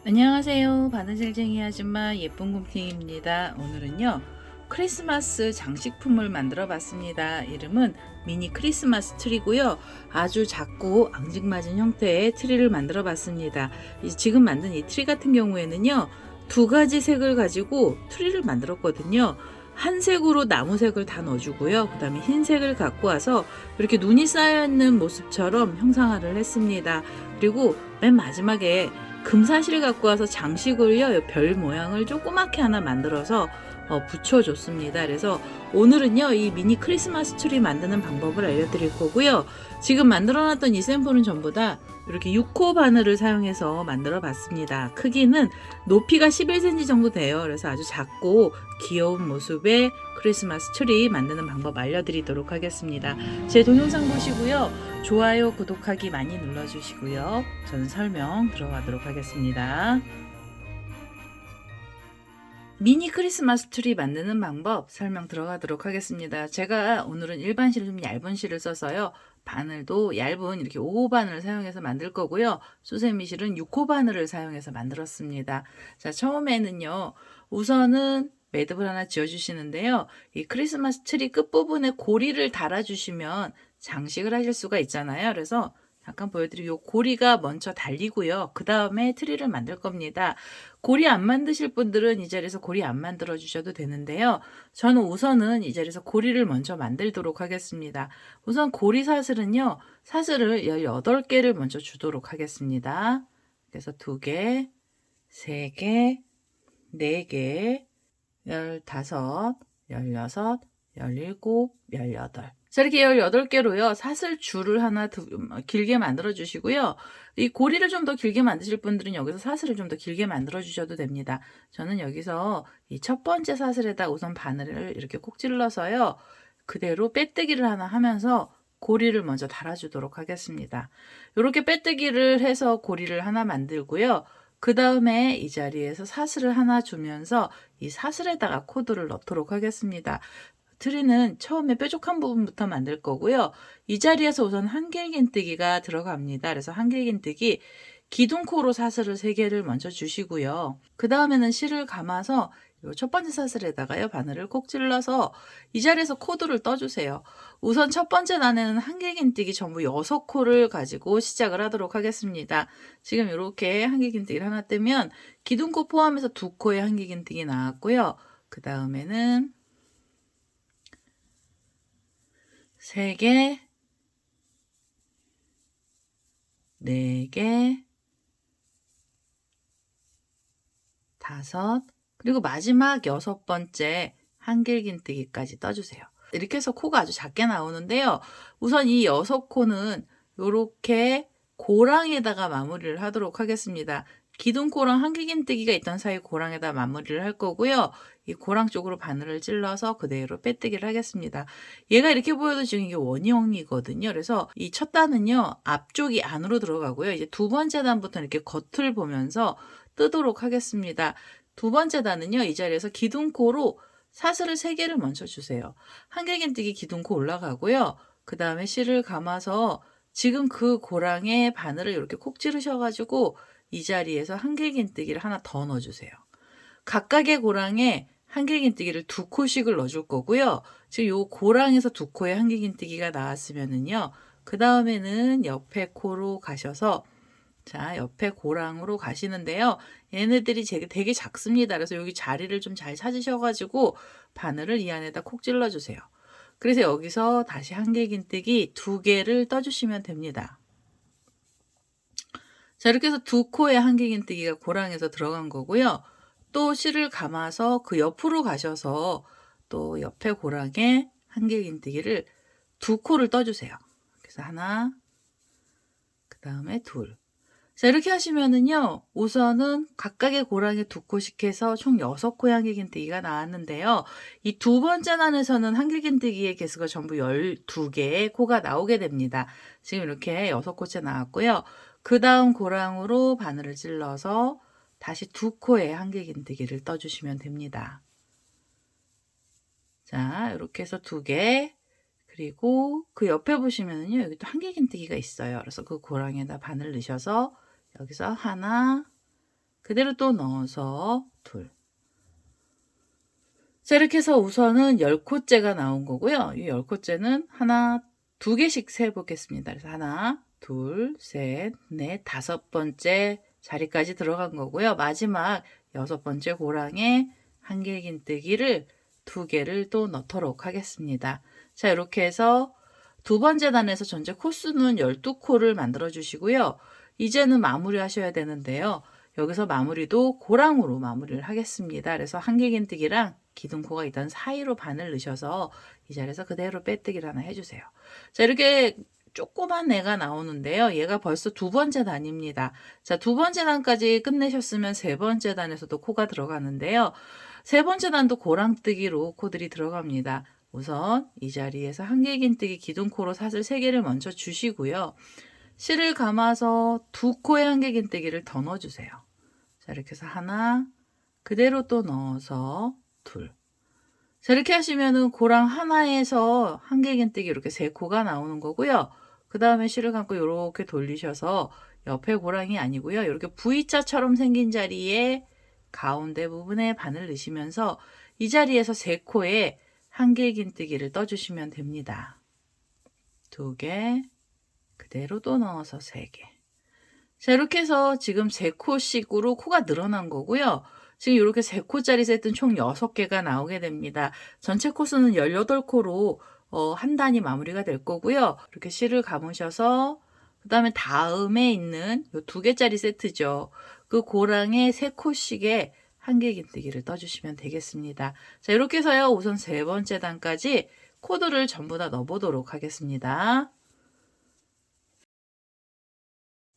안녕하세요. 바느질쟁이 아줌마 예쁜 곰탱이입니다. 오늘은요 크리스마스 장식품을 만들어 봤습니다. 이름은 미니 크리스마스 트리고요. 아주 작고 앙증맞은 형태의 트리를 만들어 봤습니다. 지금 만든 이 트리 같은 경우에는요 두 가지 색을 가지고 트리를 만들었거든요. 한 색으로 나무색을 다 넣어주고요. 그 다음에 흰색을 갖고 와서 이렇게 눈이 쌓여있는 모습처럼 형상화를 했습니다. 그리고 맨 마지막에 금사실 갖고 와서 장식을요 별 모양을 조그맣게 하나 만들어서 붙여줬습니다. 그래서 오늘은요 이 미니 크리스마스 트리 만드는 방법을 알려드릴 거고요. 지금 만들어놨던 이 샘플은 전부 다 이렇게 6호 바늘을 사용해서 만들어 봤습니다. 크기는 높이가 11cm 정도 돼요. 그래서 아주 작고 귀여운 모습의 크리스마스 트리 만드는 방법 알려드리도록 하겠습니다. 제 동영상 보시고요. 좋아요, 구독하기 많이 눌러주시고요. 저는 설명 들어가도록 하겠습니다. 미니 크리스마스 트리 만드는 방법 설명 들어가도록 하겠습니다. 제가 오늘은 일반 실 좀 얇은 실을 써서요. 바늘도 얇은 이렇게 5호 바늘을 사용해서 만들 거고요. 수세미 실은 6호 바늘을 사용해서 만들었습니다. 자, 처음에는요. 우선은 매듭을 하나 지어 주시는데요. 이 크리스마스 트리 끝부분에 고리를 달아 주시면 장식을 하실 수가 있잖아요. 그래서 잠깐 보여드리고 고리가 먼저 달리고요. 그 다음에 트리를 만들 겁니다. 고리 안 만드실 분들은 이 자리에서 고리 안 만들어 주셔도 되는데요. 저는 우선은 이 자리에서 고리를 먼저 만들도록 하겠습니다. 우선 고리 사슬은요. 사슬을 18개를 먼저 주도록 하겠습니다. 그래서 2개, 3개, 4개, 15, 16, 17, 18. 자, 이렇게 18개로요. 사슬 줄을 하나 길게 만들어 주시고요. 이 고리를 좀 더 길게 만드실 분들은 여기서 사슬을 좀 더 길게 만들어 주셔도 됩니다. 저는 여기서 이 첫 번째 사슬에다 우선 바늘을 이렇게 콕 찔러서요. 그대로 빼뜨기를 하나 하면서 고리를 먼저 달아주도록 하겠습니다. 이렇게 빼뜨기를 해서 고리를 하나 만들고요. 그 다음에 이 자리에서 사슬을 하나 주면서 이 사슬에다가 코드를 넣도록 하겠습니다. 트리는 처음에 뾰족한 부분부터 만들 거고요. 이 자리에서 우선 한길긴뜨기가 들어갑니다. 그래서 한길긴뜨기 기둥코로 사슬을 3개를 먼저 주시고요. 그 다음에는 실을 감아서 첫 번째 사슬에다가요 바늘을 콕 찔러서 이 자리에서 코드를 떠주세요. 우선 첫 번째 단에는 한길긴뜨기 전부 6코를 가지고 시작을 하도록 하겠습니다. 지금 이렇게 한길긴뜨기를 하나 뜨면 기둥코 포함해서 2코의 한길긴뜨기 나왔고요. 그 다음에는 3개, 4개, 5, 그리고 마지막 6번째 한길긴뜨기까지 떠주세요. 이렇게 해서 코가 아주 작게 나오는데요. 우선 이 6코는 이렇게 고랑에다가 마무리를 하도록 하겠습니다. 기둥코랑 한길긴뜨기가 있던 사이 고랑에다 마무리를 할 거고요. 이 고랑 쪽으로 바늘을 찔러서 그대로 빼뜨기를 하겠습니다. 얘가 이렇게 보여도 지금 이게 원형이거든요. 그래서 이 첫 단은요. 앞쪽이 안으로 들어가고요. 이제 두 번째 단부터 이렇게 겉을 보면서 뜨도록 하겠습니다. 두 번째 단은요. 이 자리에서 기둥코로 사슬을 3개를 먼저 주세요. 한길긴뜨기 기둥코 올라가고요. 그 다음에 실을 감아서 지금 그 고랑에 바늘을 이렇게 콕 찌르셔가지고 이 자리에서 한길긴뜨기를 하나 더 넣어주세요. 각각의 고랑에 한길긴뜨기를 2코씩을 넣어줄 거고요. 지금 요 고랑에서 2코의 한길긴뜨기가 나왔으면은요. 그 다음에는 옆에 코로 가셔서 자, 옆에 고랑으로 가시는데요. 얘네들이 되게 작습니다. 그래서 여기 자리를 좀 잘 찾으셔가지고 바늘을 이 안에다 콕 찔러주세요. 그래서 여기서 다시 한길긴뜨기 2개를 떠주시면 됩니다. 자, 이렇게 해서 2코의 한길긴뜨기가 고랑에서 들어간 거고요. 또 실을 감아서 그 옆으로 가셔서 또 옆에 고랑에 한길긴뜨기를 2코를 떠주세요. 그래서 하나, 그 다음에 둘. 자, 이렇게 하시면은요, 우선은 각각의 고랑에 2코씩 해서 총 6코의 한길긴뜨기가 나왔는데요. 이 두 번째 단에서는 한길긴뜨기의 개수가 전부 12개의 코가 나오게 됩니다. 지금 이렇게 6코째 나왔고요. 그 다음 고랑으로 바늘을 찔러서 다시 두 코에 한길긴뜨기를 떠주시면 됩니다. 자, 이렇게 해서 2개, 그리고 그 옆에 보시면은요, 여기 또 한길긴뜨기가 있어요. 그래서 그 고랑에다 바늘 넣으셔서 여기서 하나, 그대로 또 넣어서 둘. 자, 이렇게 해서 우선은 10코째가 나온 거고요. 이 10코째는 하나, 2개씩 세보겠습니다. 그래서 하나, 둘, 셋, 넷, 5번째 자리까지 들어간 거고요. 마지막 6번째 고랑에 한길긴뜨기를 2개를 또 넣도록 하겠습니다. 자, 이렇게 해서 두 번째 단에서 전체 코수는 12코를 만들어 주시고요. 이제는 마무리 하셔야 되는데요. 여기서 마무리도 고랑으로 마무리를 하겠습니다. 그래서 한길긴뜨기랑 기둥코가 있던 사이로 바늘 넣으셔서 이 자리에서 그대로 빼뜨기를 하나 해주세요. 자, 이렇게 조그만 애가 나오는데요. 얘가 벌써 두 번째 단입니다. 자, 두 번째 단까지 끝내셨으면 세 번째 단에서도 코가 들어가는데요. 세 번째 단도 고랑뜨기로 코들이 들어갑니다. 우선 이 자리에서 한길긴뜨기 기둥코로 사슬 3개를 먼저 주시고요. 실을 감아서 2코의 한길긴뜨기를 더 넣어주세요. 자, 이렇게 해서 하나, 그대로 또 넣어서 둘. 자, 이렇게 하시면은 고랑 하나에서 한길긴뜨기 이렇게 3코가 나오는 거고요. 그 다음에 실을 감고 이렇게 돌리셔서 옆에 고랑이 아니고요. 이렇게 V자처럼 생긴 자리에 가운데 부분에 바늘 넣으시면서 이 자리에서 3코에 한길긴뜨기를 떠주시면 됩니다. 2개, 그대로 또 넣어서 3개. 자, 이렇게 해서 지금 3코씩으로 코가 늘어난 거고요. 지금 이렇게 3코짜리 세트는 총 6개가 나오게 됩니다. 전체 코수는 18코로 한 단이 마무리가 될 거고요. 이렇게 실을 감으셔서 그 다음에 있는 요 2개짜리 세트죠. 그 고랑에 3코씩에 한길긴뜨기를 떠주시면 되겠습니다. 자, 이렇게 해서요. 우선 세 번째 단까지 코드를 전부 다 넣어보도록 하겠습니다.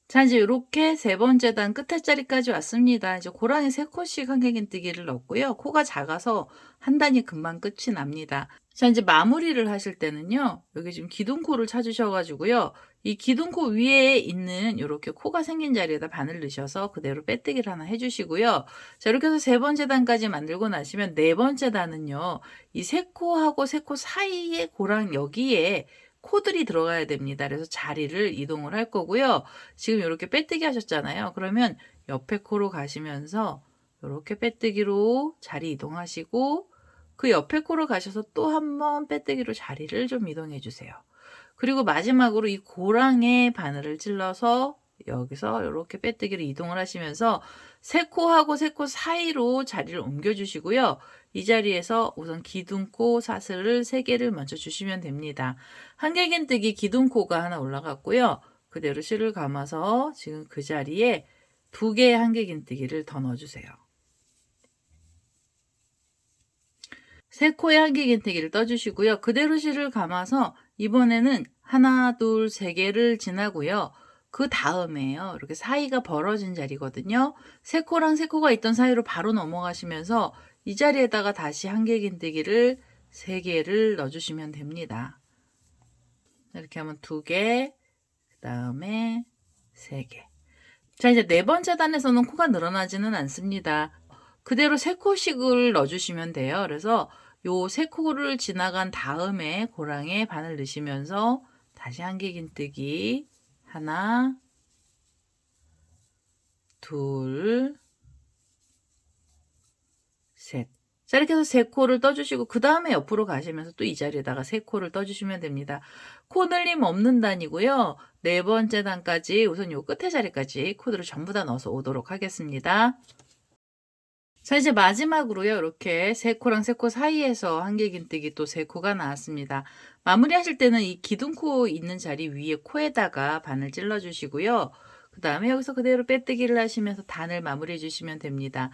자, 이제 이렇게 세 번째 단 끝에 자리까지 왔습니다. 이제 고랑에 3코씩 한길긴뜨기를 넣었고요. 코가 작아서 한 단이 금방 끝이 납니다. 자, 이제 마무리를 하실 때는요. 여기 지금 기둥코를 찾으셔가지고요. 이 기둥코 위에 있는 이렇게 코가 생긴 자리에다 바늘 넣으셔서 그대로 빼뜨기를 하나 해주시고요. 자, 이렇게 해서 세 번째 단까지 만들고 나시면 네 번째 단은요. 이 3코하고 3코 사이에 고랑 여기에 코들이 들어가야 됩니다. 그래서 자리를 이동을 할 거고요. 지금 이렇게 빼뜨기 하셨잖아요. 그러면 옆에 코로 가시면서 이렇게 빼뜨기로 자리 이동하시고 그 옆에 코로 가셔서 또 한 번 빼뜨기로 자리를 좀 이동해 주세요. 그리고 마지막으로 이 고랑에 바늘을 찔러서 여기서 이렇게 빼뜨기로 이동을 하시면서 3코하고 3코 사이로 자리를 옮겨 주시고요. 이 자리에서 우선 기둥코 사슬을 3개를 먼저 주시면 됩니다. 한길긴뜨기 기둥코가 하나 올라갔고요. 그대로 실을 감아서 지금 그 자리에 2개의 한길긴뜨기를 더 넣어주세요. 3코의 한길긴뜨기를 떠주시고요. 그대로 실을 감아서 이번에는 하나, 둘, 3개를 지나고요. 그 다음에요. 이렇게 사이가 벌어진 자리거든요. 3코랑 3코가 있던 사이로 바로 넘어가시면서 이 자리에다가 다시 한길긴뜨기를 3개를 넣어주시면 됩니다. 이렇게 하면 2개, 그 다음에 3개. 자, 이제 네 번째 단에서는 코가 늘어나지는 않습니다. 그대로 3코씩을 넣어주시면 돼요. 그래서 요 3코를 지나간 다음에 고랑에 바늘 넣으시면서 다시 한길긴뜨기 하나, 둘, 셋. 자, 이렇게 해서 3코를 떠주시고 그 다음에 옆으로 가시면서 또 이 자리에다가 3코를 떠주시면 됩니다. 코 늘림 없는 단이고요. 네 번째 단까지 우선 요 끝에 자리까지 코드를 전부 다 넣어서 오도록 하겠습니다. 자, 이제 마지막으로요. 이렇게 3코랑 3코 사이에서 한길긴뜨기 또 3코가 나왔습니다. 마무리 하실 때는 이 기둥코 있는 자리 위에 코에다가 바늘 찔러 주시고요. 그 다음에 여기서 그대로 빼뜨기를 하시면서 단을 마무리해 주시면 됩니다.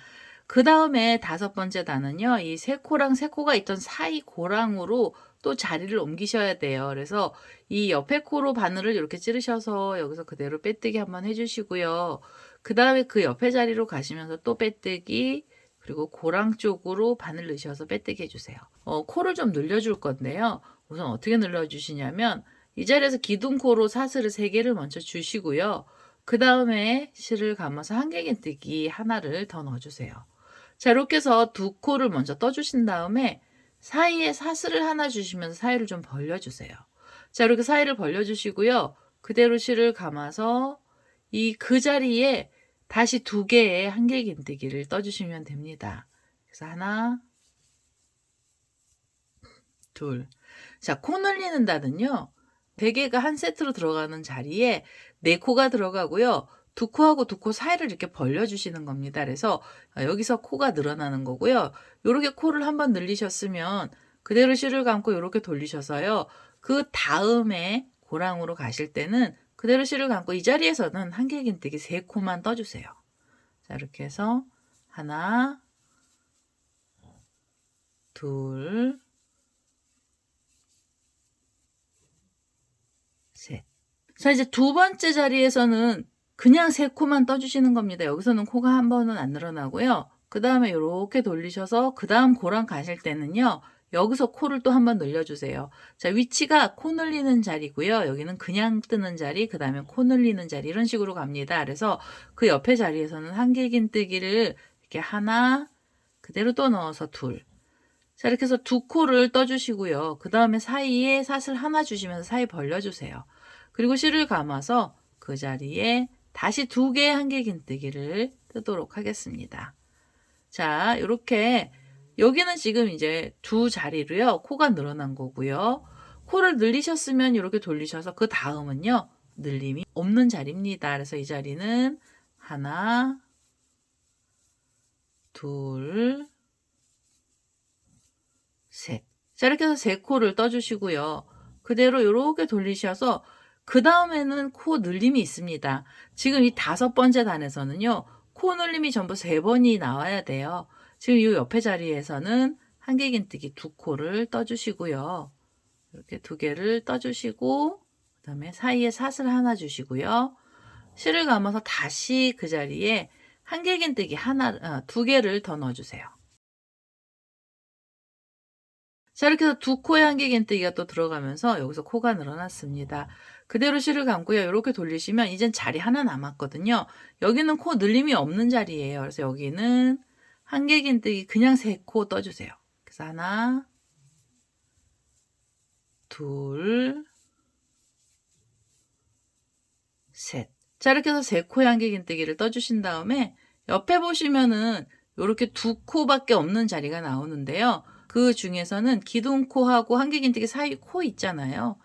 그 다음에 5번째 단은요. 이 3코랑 3코가 있던 사이 고랑으로 또 자리를 옮기셔야 돼요. 그래서 이 옆에 코로 바늘을 이렇게 찌르셔서 여기서 그대로 빼뜨기 한번 해주시고요. 그 다음에 그 옆에 자리로 가시면서 또 빼뜨기, 그리고 고랑 쪽으로 바늘 넣으셔서 빼뜨기 해주세요. 코를 좀 늘려줄 건데요. 우선 어떻게 늘려주시냐면 이 자리에서 기둥코로 사슬을 3개를 먼저 주시고요. 그 다음에 실을 감아서 한길긴뜨기 하나를 더 넣어주세요. 자, 이렇게 해서 두 코를 먼저 떠주신 다음에 사이에 사슬을 하나 주시면서 사이를 좀 벌려주세요. 자, 이렇게 사이를 벌려주시고요. 그대로 실을 감아서 그 자리에 다시 두 개의 한길긴뜨기를 떠주시면 됩니다. 그래서 하나, 둘. 자, 코 늘리는 단은요. 3개가 한 세트로 들어가는 자리에 4코가 들어가고요. 두 코하고 두 코 사이를 이렇게 벌려주시는 겁니다. 그래서 여기서 코가 늘어나는 거고요. 요렇게 코를 한번 늘리셨으면 그대로 실을 감고 요렇게 돌리셔서요. 그 다음에 고랑으로 가실 때는 그대로 실을 감고 이 자리에서는 한길긴뜨기 3코만 떠주세요. 자, 이렇게 해서 하나, 둘, 셋. 자, 이제 두 번째 자리에서는 그냥 3코만 떠주시는 겁니다. 여기서는 코가 한 번은 안 늘어나고요. 그 다음에 이렇게 돌리셔서 그 다음 고랑 가실 때는요. 여기서 코를 또 한번 늘려주세요. 자, 위치가 코 늘리는 자리고요. 여기는 그냥 뜨는 자리, 그 다음에 코 늘리는 자리 이런 식으로 갑니다. 그래서 그 옆에 자리에서는 한길긴뜨기를 이렇게 하나, 그대로 또 넣어서 둘. 자, 이렇게 해서 두 코를 떠주시고요. 그 다음에 사이에 사슬 하나 주시면서 사이 벌려주세요. 그리고 실을 감아서 그 자리에 다시 2개의 한길긴뜨기를 뜨도록 하겠습니다. 자, 이렇게 여기는 지금 이제 두 자리로요. 코가 늘어난 거고요. 코를 늘리셨으면 이렇게 돌리셔서 그 다음은요. 늘림이 없는 자리입니다. 그래서 이 자리는 하나, 둘, 셋. 자, 이렇게 해서 3코를 떠주시고요. 그대로 이렇게 돌리셔서 그 다음에는 코 늘림이 있습니다. 지금 이 5번째 단에서는요. 코 늘림이 전부 3번이 나와야 돼요. 지금 이 옆에 자리에서는 한길긴뜨기 2코를 떠주시고요. 이렇게 2개를 떠주시고 그 다음에 사이에 사슬 하나 주시고요. 실을 감아서 다시 그 자리에 한길긴뜨기 2개를 더 넣어주세요. 자, 이렇게 해서 2코의 한길긴뜨기가 또 들어가면서 여기서 코가 늘어났습니다. 그대로 실을 감고요. 이렇게 돌리시면 이젠 자리 하나 남았거든요. 여기는 코 늘림이 없는 자리예요. 그래서 여기는 한길긴뜨기 그냥 3코 떠주세요. 그래서 하나, 둘, 셋. 자, 이렇게 해서 3코의 한길긴뜨기를 떠주신 다음에 옆에 보시면은 이렇게 2코밖에 없는 자리가 나오는데요. 그 중에서는 기둥코하고 한길긴뜨기 사이 코 있잖아요.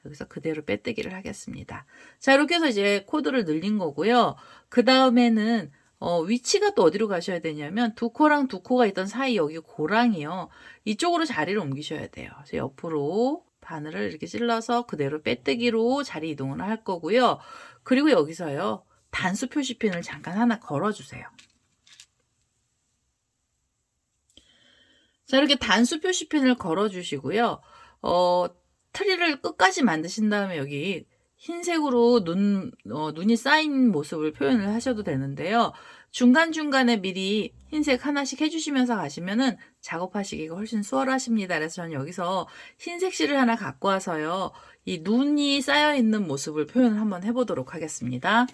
여기서 그대로 빼뜨기를 하겠습니다. 자, 이렇게 해서 이제 코드를 늘린 거고요. 그 다음에는 위치가 또 어디로 가셔야 되냐면 2코랑 2코가 있던 사이 여기 고랑이요. 이쪽으로 자리를 옮기셔야 돼요. 그래서 옆으로 바늘을 이렇게 찔러서 그대로 빼뜨기로 자리 이동을 할 거고요. 그리고 여기서요. 단수 표시핀을 잠깐 하나 걸어주세요. 자, 이렇게 단수 표시핀을 걸어주시고요. 트리를 끝까지 만드신 다음에 여기 흰색으로 눈이 쌓인 모습을 표현을 하셔도 되는데요. 중간중간에 미리 흰색 하나씩 해주시면서 가시면은 작업하시기가 훨씬 수월하십니다. 그래서 저는 여기서 흰색 실을 하나 갖고 와서요. 이 눈이 쌓여 있는 모습을 표현을 한번 해보도록 하겠습니다.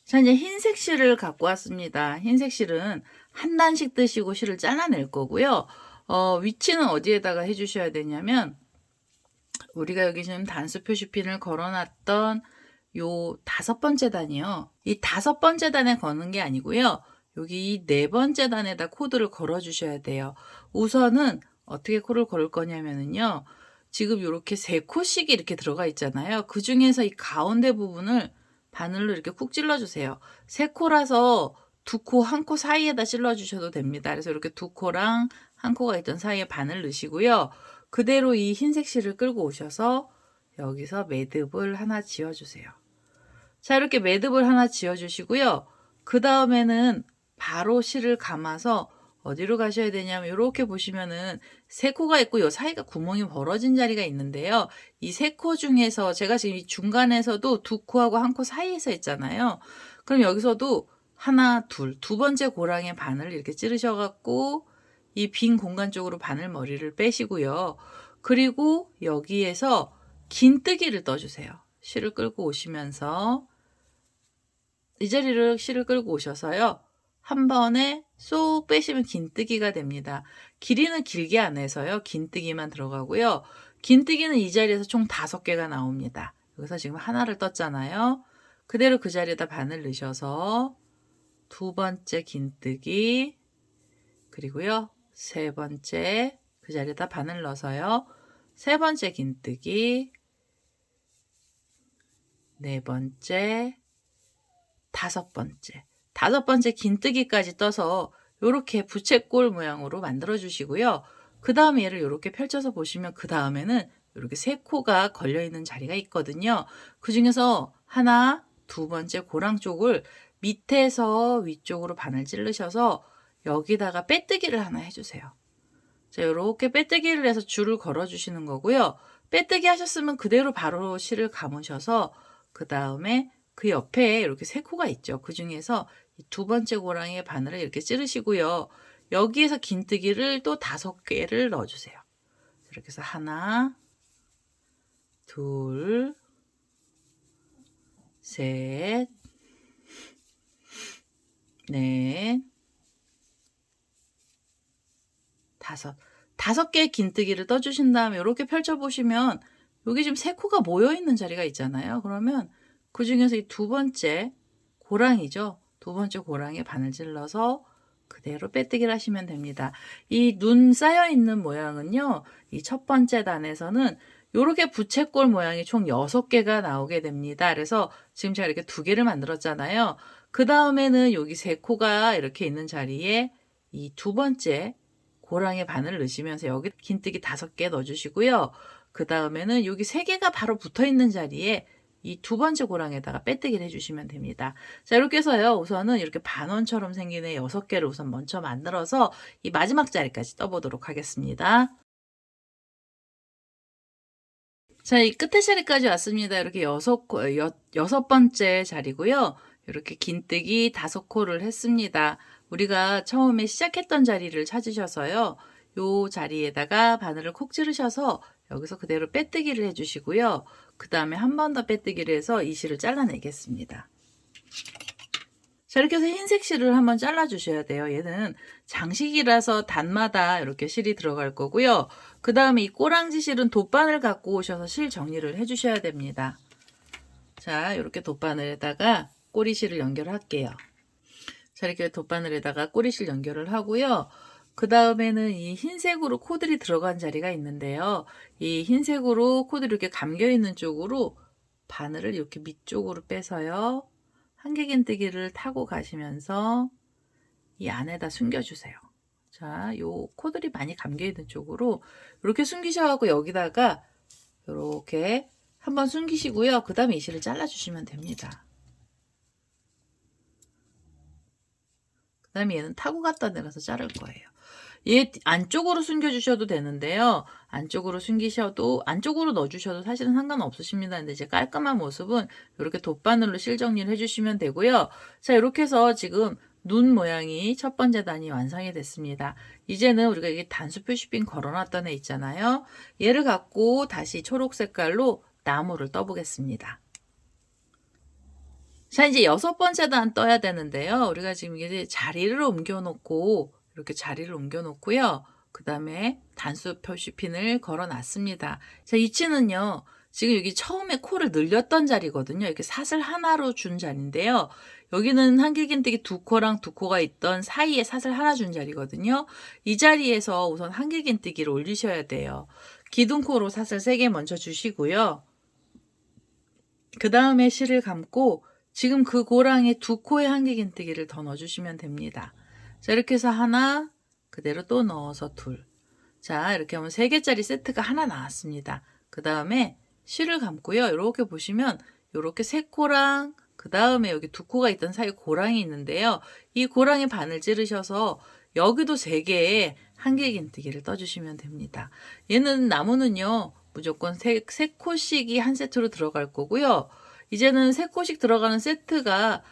자, 이제 흰색 실을 갖고 왔습니다. 흰색 실은 한 단씩 뜨시고 실을 잘라낼 거고요. 위치는 어디에다가 해주셔야 되냐면 우리가 여기 지금 단수 표시핀을 걸어놨던 요 5번째 단이요. 이 5번째 단에 거는 게 아니고요. 여기 이 4번째 단에다 코드를 걸어주셔야 돼요. 우선은 어떻게 코를 걸을 거냐면요. 지금 이렇게 3코씩이 이렇게 들어가 있잖아요. 그 중에서 이 가운데 부분을 바늘로 이렇게 쿡 찔러주세요. 3코라서 2코, 1코 사이에다 찔러주셔도 됩니다. 그래서 이렇게 2코랑 1코가 있던 사이에 바늘 넣으시고요. 그대로 이 흰색 실을 끌고 오셔서 여기서 매듭을 하나 지어주세요. 자, 이렇게 매듭을 하나 지어주시고요. 그 다음에는 바로 실을 감아서 어디로 가셔야 되냐면 이렇게 보시면은 3코가 있고 이 사이가 구멍이 벌어진 자리가 있는데요. 이 3코 중에서 제가 지금 이 중간에서도 2코하고 1코 사이에서 했잖아요. 그럼 여기서도 하나, 둘, 2번째 고랑에 바늘을 이렇게 찌르셔갖고 이 빈 공간 쪽으로 바늘머리를 빼시고요. 그리고 여기에서 긴뜨기를 떠주세요. 실을 끌고 오시면서 이 자리를 실을 끌고 오셔서요. 한 번에 쏙 빼시면 긴뜨기가 됩니다. 길이는 길게 안 해서요. 긴뜨기만 들어가고요. 긴뜨기는 이 자리에서 총 5개가 나옵니다. 여기서 지금 하나를 떴잖아요. 그대로 그 자리에다 바늘 넣으셔서 2번째 긴뜨기, 그리고요 3번째 그 자리에다 바늘 넣어서요 3번째 긴뜨기, 4번째, 5번째, 5번째 긴뜨기까지 떠서 이렇게 부채꼴 모양으로 만들어 주시고요. 그 다음에 얘를 이렇게 펼쳐서 보시면 그 다음에는 이렇게 3코가 걸려있는 자리가 있거든요. 그 중에서 하나, 2번째 고랑 쪽을 밑에서 위쪽으로 바늘 찌르셔서 여기다가 빼뜨기를 하나 해주세요. 자, 이렇게 빼뜨기를 해서 줄을 걸어 주시는 거고요. 빼뜨기 하셨으면 그대로 바로 실을 감으셔서 그 다음에 그 옆에 이렇게 3코가 있죠. 그 중에서 2번째 고랑의 바늘을 이렇게 찌르시고요. 여기에서 긴뜨기를 또 5개를 넣어주세요. 이렇게 해서 하나, 둘, 셋, 넷, 5. 5개의 긴뜨기를 떠주신 다음에 이렇게 펼쳐보시면 여기 지금 3코가 모여있는 자리가 있잖아요. 그러면 그 중에서 이 2번째 고랑이죠. 2번째 고랑에 바늘 찔러서 그대로 빼뜨기를 하시면 됩니다. 이 눈 쌓여있는 모양은요. 이 첫 번째 단에서는 이렇게 부채꼴 모양이 총 6개가 나오게 됩니다. 그래서 지금 제가 이렇게 2개를 만들었잖아요. 그 다음에는 여기 3코가 이렇게 있는 자리에 이 2번째 고랑에 바늘을 넣으시면서 여기 긴뜨기 5개 넣어주시고요. 그 다음에는 여기 3개가 바로 붙어있는 자리에 이 2번째 고랑에다가 빼뜨기를 해주시면 됩니다. 자, 이렇게 해서요. 우선은 이렇게 반원처럼 생긴 애 6개를 우선 먼저 만들어서 이 마지막 자리까지 떠보도록 하겠습니다. 자, 이 끝에 자리까지 왔습니다. 이렇게 6번째 자리고요. 이렇게 긴뜨기 5코를 했습니다. 우리가 처음에 시작했던 자리를 찾으셔서요. 요 자리에다가 바늘을 콕 찌르셔서 여기서 그대로 빼뜨기를 해주시고요. 그 다음에 한 번 더 빼뜨기를 해서 이 실을 잘라내겠습니다. 자, 이렇게 해서 흰색 실을 한번 잘라주셔야 돼요. 얘는 장식이라서 단마다 이렇게 실이 들어갈 거고요. 그 다음에 이 꼬랑지 실은 돗바늘 갖고 오셔서 실 정리를 해주셔야 됩니다. 자, 이렇게 돗바늘에다가 꼬리실을 연결할게요. 자, 이렇게 돗바늘에다가 꼬리실 연결을 하고요. 그 다음에는 이 흰색으로 코들이 들어간 자리가 있는데요. 이 흰색으로 코들이 이렇게 감겨있는 쪽으로 바늘을 이렇게 밑쪽으로 빼서요. 한길긴뜨기를 타고 가시면서 이 안에다 숨겨주세요. 자, 요 코들이 많이 감겨있는 쪽으로 이렇게 숨기셔갖고 여기다가 이렇게 한번 숨기시고요. 그 다음에 이 실을 잘라주시면 됩니다. 그 다음에 얘는 타고 갖다 내려서 자를 거예요. 얘 안쪽으로 숨겨주셔도 되는데요. 안쪽으로 숨기셔도, 안쪽으로 넣어주셔도 사실은 상관없으십니다. 근데 이제 깔끔한 모습은 이렇게 돗바늘로 실 정리를 해주시면 되고요. 자, 이렇게 해서 지금 눈 모양이 첫 번째 단이 완성이 됐습니다. 이제는 우리가 이게 단수 표시핀 걸어놨던 애 있잖아요. 얘를 갖고 다시 초록 색깔로 나무를 떠보겠습니다. 자, 이제 6번째 단 떠야 되는데요. 우리가 지금 이제 자리를 옮겨 놓고 이렇게 자리를 옮겨 놓고요. 그 다음에 단수 표시핀을 걸어 놨습니다. 자, 위치는요. 지금 여기 처음에 코를 늘렸던 자리거든요. 이렇게 사슬 하나로 준 자리인데요. 여기는 한길긴뜨기 2코랑 2코가 있던 사이에 사슬 하나 준 자리거든요. 이 자리에서 우선 한길긴뜨기를 올리셔야 돼요. 기둥코로 사슬 3개 먼저 주시고요. 그 다음에 실을 감고 지금 그 고랑에 2코의 한길긴뜨기를 더 넣어주시면 됩니다. 자, 이렇게 해서 하나, 그대로 또 넣어서 둘. 자, 이렇게 하면 3개짜리 세트가 하나 나왔습니다. 그 다음에 실을 감고요. 이렇게 보시면 이렇게 3코랑 그 다음에 여기 2코가 있던 사이에 고랑이 있는데요. 이 고랑에 바늘 찌르셔서 여기도 3개의 한길긴뜨기를 떠주시면 됩니다. 얘는 나무는요. 무조건 3코씩이 한 세트로 들어갈 거고요. 이제는 3코씩 들어가는 세트가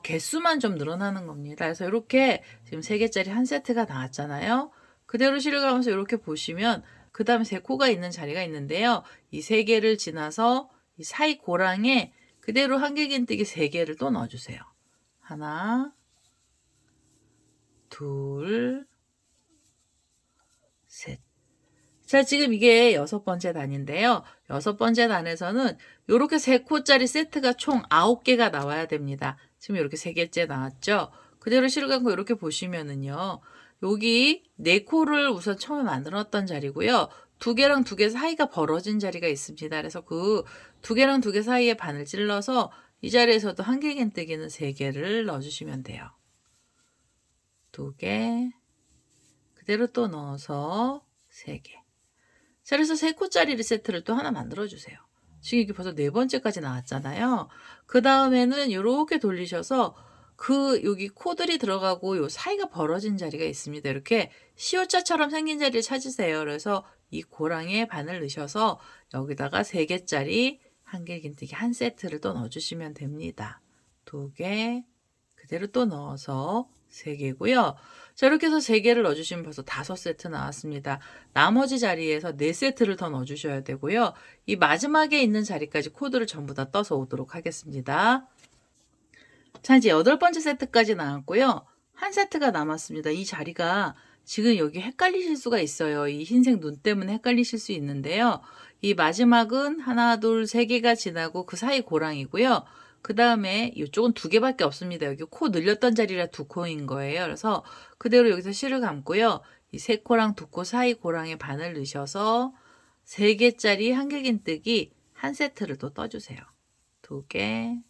개수만 좀 늘어나는 겁니다. 그래서 이렇게 지금 3개짜리 한 세트가 나왔잖아요. 그대로 실을 감아서 이렇게 보시면 그 다음에 3코가 있는 자리가 있는데요. 이 3개를 지나서 이 사이 고랑에 그대로 한길긴뜨기 3개를 또 넣어주세요. 하나, 둘, 셋. 자, 지금 이게 6번째 단인데요. 6번째 단에서는 이렇게 3코짜리 세트가 총 9개가 나와야 됩니다. 지금 이렇게 3개째 나왔죠? 그대로 실을 감고 이렇게 보시면은요. 여기 4코를 우선 처음에 만들었던 자리고요. 2개랑 2개 사이가 벌어진 자리가 있습니다. 그래서 그 2개랑 2개 사이에 반을 찔러서 이 자리에서도 한길긴뜨기는 3개를 넣어주시면 돼요. 2개, 그대로 또 넣어서 3개. 자, 그래서 3코짜리 세트를 또 하나 만들어주세요. 지금 이게 벌써 4번째까지 나왔잖아요. 그 다음에는 이렇게 돌리셔서 여기 코들이 들어가고 요 사이가 벌어진 자리가 있습니다. 이렇게 시옷자처럼 생긴 자리를 찾으세요. 그래서 이 고랑에 반을 넣으셔서 여기다가 3개짜리 한길긴뜨기 한 세트를 또 넣어주시면 됩니다. 2개, 그대로 또 넣어서 3개고요. 자, 이렇게 해서 3개를 넣어주시면 벌써 5세트 나왔습니다. 나머지 자리에서 4세트를 더 넣어주셔야 되고요. 이 마지막에 있는 자리까지 코드를 전부 다 떠서 오도록 하겠습니다. 자, 이제 8번째 세트까지 나왔고요. 한 세트가 남았습니다. 이 자리가 지금 여기 헷갈리실 수가 있어요. 이 흰색 눈 때문에 헷갈리실 수 있는데요. 이 마지막은 하나, 둘, 3개가 지나고 그 사이 고랑이고요. 그 다음에 이쪽은 2개밖에 없습니다. 여기 코 늘렸던 자리라 2코인 거예요. 그래서 그대로 여기서 실을 감고요. 이 3코랑 2코 사이 고랑에 반을 넣으셔서 3개짜리 한길긴뜨기 한 세트를 또 떠주세요. 2개,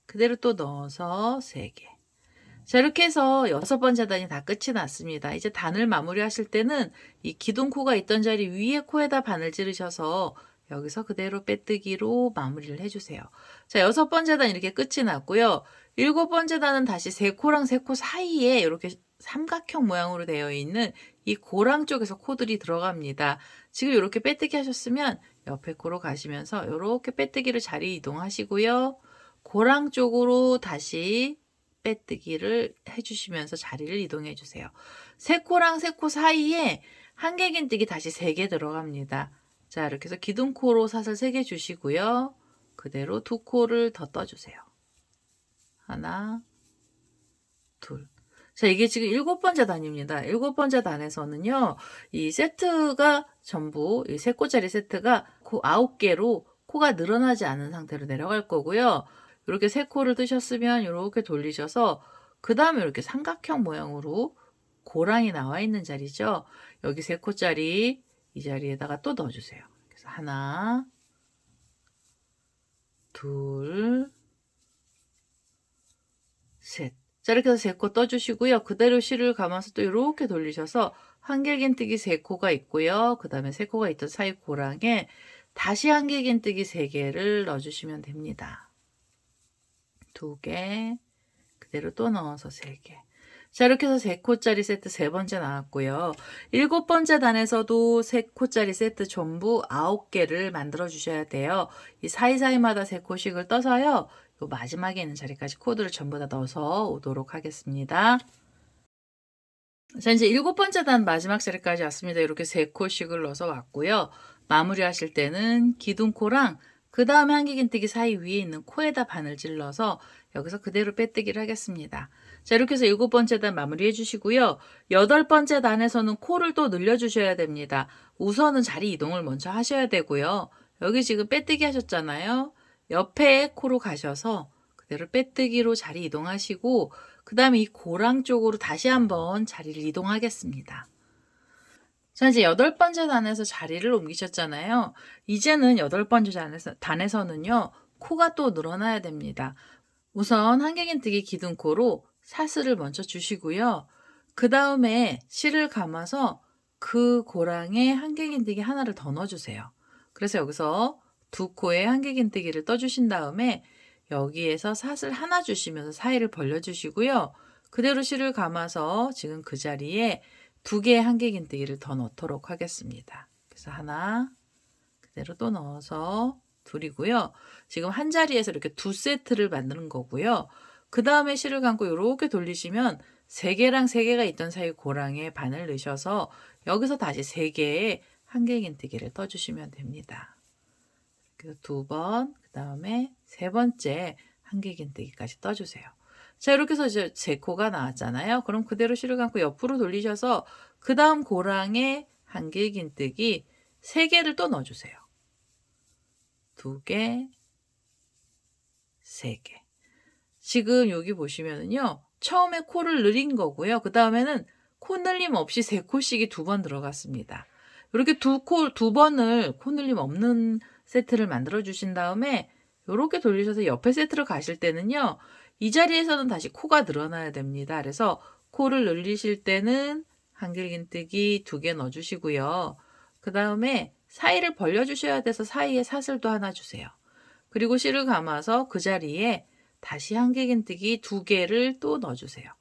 그대로 또 넣어서 3개. 자, 이렇게 해서 6번째 단이 다 끝이 났습니다. 이제 단을 마무리하실 때는 이 기둥코가 있던 자리 위에 코에다 바늘 찌르셔서 여기서 그대로 빼뜨기로 마무리를 해주세요. 자, 6번째 단 이렇게 끝이 났고요. 7번째 단은 다시 3코랑 3코 사이에 이렇게 삼각형 모양으로 되어 있는 이 고랑 쪽에서 코들이 들어갑니다. 지금 이렇게 빼뜨기 하셨으면 옆에 코로 가시면서 이렇게 빼뜨기를 자리 이동하시고요. 고랑 쪽으로 다시 빼뜨기를 해주시면서 자리를 이동해 주세요. 3코랑 3코 사이에 한길긴뜨기 다시 3개 들어갑니다. 자, 이렇게 해서 기둥코로 사슬 3개 주시고요. 그대로 2코를 더 떠주세요. 하나, 둘. 자, 이게 지금 7번째 단입니다. 7번째 단에서는요, 이 세트가 전부, 이 3코짜리 세트가 코 9개로 코가 늘어나지 않은 상태로 내려갈 거고요. 이렇게 3코를 뜨셨으면 이렇게 돌리셔서, 그 다음에 이렇게 삼각형 모양으로 고랑이 나와 있는 자리죠. 여기 3코짜리 이 자리에다가 또 넣어주세요. 그래서 하나, 둘, 셋. 자, 이렇게 해서 3코 떠주시고요. 그대로 실을 감아서 또 이렇게 돌리셔서 한길긴뜨기 3코가 있고요. 그 다음에 3코가 있던 사이 고랑에 다시 한길긴뜨기 3개를 넣어주시면 됩니다. 2개, 그대로 또 넣어서 3개. 자, 이렇게 해서 3코짜리 세트 3번째 나왔고요. 7번째 단에서도 3코짜리 세트 전부 9개를 만들어 주셔야 돼요. 이 사이사이마다 3코씩을 떠서요. 요 마지막에 있는 자리까지 코드를 전부 다 넣어서 오도록 하겠습니다. 자, 이제 7번째 단 마지막 자리까지 왔습니다. 이렇게 3코씩을 넣어서 왔고요. 마무리 하실 때는 기둥코랑 그 다음에 한길긴뜨기 사이 위에 있는 코에다 바늘 찔러서 여기서 그대로 빼뜨기를 하겠습니다. 자, 이렇게 해서 7번째 단 마무리 해주시고요. 8번째 단에서는 코를 또 늘려주셔야 됩니다. 우선은 자리 이동을 먼저 하셔야 되고요. 여기 지금 빼뜨기 하셨잖아요. 옆에 코로 가셔서 그대로 빼뜨기로 자리 이동하시고 그 다음에 이 고랑 쪽으로 다시 한번 자리를 이동하겠습니다. 자, 이제 8번째 단에서 자리를 옮기셨잖아요. 이제는 8번째 단에서는요, 코가 또 늘어나야 됩니다. 우선 한길긴뜨기 기둥코로 사슬을 먼저 주시고요. 그 다음에 실을 감아서 그 고랑에 한길긴뜨기 하나를 더 넣어주세요. 그래서 여기서 2코에 한길긴뜨기를 떠주신 다음에 여기에서 사슬 하나 주시면서 사이를 벌려주시고요. 그대로 실을 감아서 지금 그 자리에 2개의 한길긴뜨기를 더 넣도록 하겠습니다. 그래서 하나, 그대로 또 넣어서 둘이고요. 지금 한 자리에서 이렇게 2세트를 만드는 거고요. 그 다음에 실을 감고 이렇게 돌리시면 3개랑 3개가 있던 사이 고랑에 바늘 넣으셔서 여기서 다시 3개의 한길긴뜨기를 떠주시면 됩니다. 그래서 2번, 그 다음에 3번째 한길긴뜨기까지 떠주세요. 자, 이렇게 해서 이제 3코가 나왔잖아요. 그럼 그대로 실을 감고 옆으로 돌리셔서 그 다음 고랑에 한길긴뜨기 3개를 또 넣어주세요. 2개, 3개. 지금 여기 보시면은요. 처음에 코를 늘린 거고요. 그 다음에는 코 늘림 없이 3코씩이 2번 들어갔습니다. 이렇게 2번을 코 늘림 없는 세트를 만들어 주신 다음에 이렇게 돌리셔서 옆에 세트로 가실 때는요. 이 자리에서는 다시 코가 늘어나야 됩니다. 그래서 코를 늘리실 때는 한길긴뜨기 2개 넣어주시고요. 그 다음에 사이를 벌려주셔야 돼서 사이에 사슬도 하나 주세요. 그리고 실을 감아서 그 자리에 다시 한길긴뜨기 2개를 또 넣어주세요.